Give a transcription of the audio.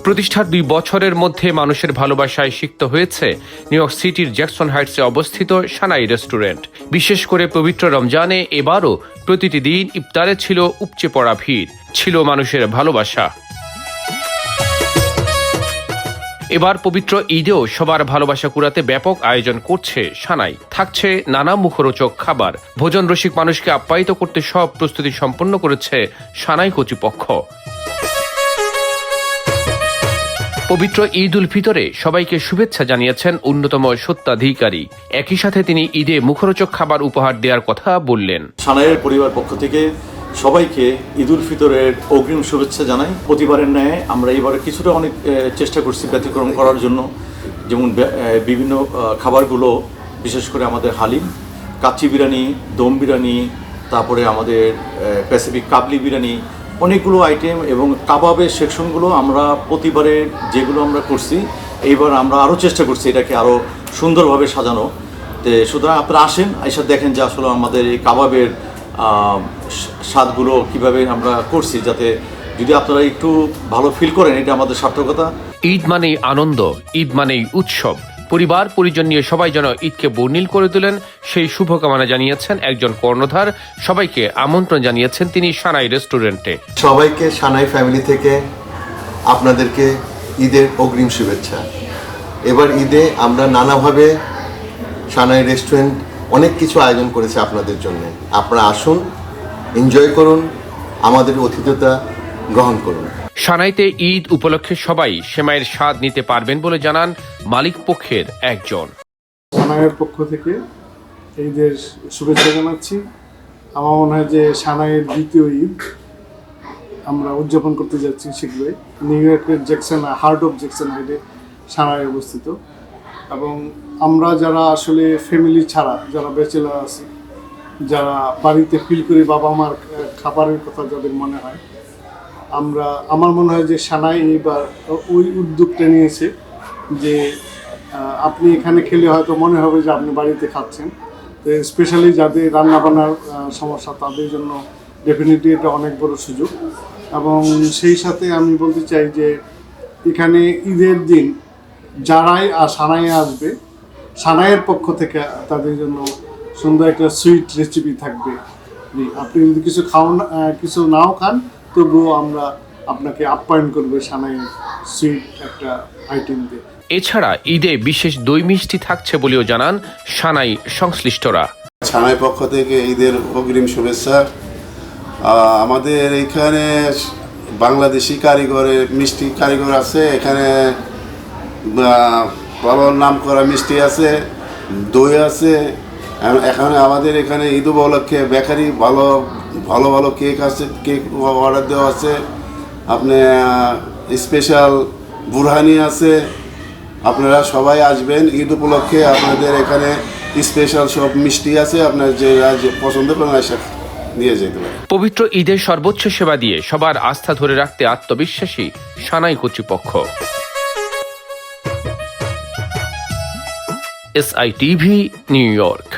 প্রতিষ্ঠার 2 বছরের মধ্যে মানুষের ভালোবাসায় সিক্ত হয়েছে নিউ ইয়র্ক সিটির জ্যাকসন হাইটসে অবস্থিত সানাই রেস্টুরেন্ট। বিশেষ করে পবিত্র রমজানে এবারও প্রতিটি দিন ইফতারে ছিল উপচে পড়া ভিড়, ছিল মানুষের ভালোবাসা। এবার পবিত্র ঈদেও সবার ভালোবাসা কুড়াতে ব্যাপক আয়োজন করছে সানাই। থাকছে নানা মুখরোচক খাবার। ভোজন রসিক মানুষকে আপ্যায়িত করতে সব প্রস্তুতি সম্পন্ন করেছে সানাই কর্তৃপক্ষ। পবিত্র ঈদ উল ফিতরে সবাইকে শুভেচ্ছা জানিয়েছেন অন্যতম স্বত্বাধিকারী। একই সাথে তিনি ঈদে মুখরোচক খাবার উপহার দেওয়ার কথা বললেন। সানাইয়ের পরিবার পক্ষ থেকে সবাইকে ঈদ উল ফিতরের অগ্রিম শুভেচ্ছা জানাই। প্রতিবারের ন্যায় আমরা এবারে কিছুটা অনেক চেষ্টা করছি ব্যতিক্রম করার জন্য। যেমন বিভিন্ন খাবারগুলো, বিশেষ করে আমাদের হালিম, কাচ্চি বিরিয়ানি, দম বিরিয়ানি, তারপরে আমাদের প্যাসিফিক কাবলি বিরিয়ানি, অনেকগুলো আইটেম এবং কাবাবের সেকশনগুলো আমরা প্রতিবারে যেগুলো আমরা করছি এইবার আমরা আরও চেষ্টা করছি এটাকে আরও সুন্দরভাবে সাজানো। তো সুতরাং আপনারা আসেন, এসে দেখেন যে আসলে আমাদের এই কাবাবের স্বাদগুলো কীভাবে আমরা করছি, যাতে যদি আপনারা একটু ভালো ফিল করেন, এটা আমাদের সার্থকতা। ঈদ মানেই আনন্দ, ঈদ মানেই উৎসব। পরিবার পরিজন নিয়ে সবাই যেন ঈদকে বর্ণিল করে তোলেন, সেই শুভকামনা জানিয়েছেন একজন কর্ণধার। সবাইকে আমন্ত্রণ জানিয়েছেন তিনি সানাই রেস্টুরেন্টে। সবাইকে সানাই ফ্যামিলি থেকে আপনাদেরকে ঈদের অগ্রিম শুভেচ্ছা। এবার ঈদে আমরা নানাভাবে সানাই রেস্টুরেন্ট অনেক কিছু আয়োজন করেছে আপনাদের জন্য। আপনারা আসুন, এনজয় করুন, আমাদের অতিথিতা গ্রহণ করুন। সানাইতে ঈদ উপলক্ষে সবাই সেমাইয়ের স্বাদ নিতে পারবেন বলে জানান মালিক পক্ষের একজন। সানাইয়ের পক্ষ থেকে ঈদের শুভেচ্ছা জানাচ্ছি। আমার মনে হয় যে সানাইয়ের দ্বিতীয় ঈদ আমরা উদযাপন করতে যাচ্ছি শীঘ্রই। নিউ ইয়র্কের হার্ট অফ জ্যাকসন হাইটে সানাই অবস্থিত। এবং আমরা যারা আসলে ফ্যামিলি ছাড়া, যারা ব্যাচেলার আছি, যারা বাড়িতে ফিল করি বাবা মার খাবারের কথা যাদের মনে হয়, আমার মনে হয় যে সানাই এবার ওই উদ্যোগটা নিয়েছে যে আপনি এখানে খেলে হয়তো মনে হবে যে আপনি বাড়িতে খাচ্ছেন। তো স্পেশালি যাদের রান্নাবান্নার সমস্যা তাদের জন্য ডেফিনেটলি এটা অনেক বড় সুযোগ। এবং সেই সাথে আমি বলতে চাই যে এখানে ঈদের দিন যারাই সানাইয়ে আসবে, সানাইয়ের পক্ষ থেকে তাদের জন্য সুন্দর একটা সুইট রেসিপি থাকবে। আপনি যদি কিছু নাও খান, তবুও আমরা আপনাকে আপ্যায়ন করবে সানাইয়ের সুইট একটা আইটেম দিয়ে। এছাড়া ঈদে বিশেষ দই মিষ্টি থাকছে বলেও জানান সানাই সংশ্লিষ্টরা। সানাই পক্ষ থেকে ঈদের অগ্রিম শুভেচ্ছা। আমাদের এখানে বাংলাদেশি মিষ্টি কারিগর আছে, এখানে ভালো নাম করা মিষ্টি আছে, দই আছে। এখানে আমাদের এখানে ঈদ উপলক্ষে বেকারি ভালো ভালো কেক আছে, কেক অর্ডার দেওয়া আছে। আপনি স্পেশাল বুরহানি আছে। আপনারা সবাই আসবেন ঈদ উপলক্ষে। আপনাদের এখানে স্পেশাল সব মিষ্টি আছে, আপনার যে পছন্দ করেন এসে নিয়ে যেতে পারেন। পবিত্র ঈদের সর্বোচ্চ সেবা দিয়ে সবার আস্থা ধরে রাখতে আত্মবিশ্বাসী সানাই কর্তৃপক্ষ। SITV, new York.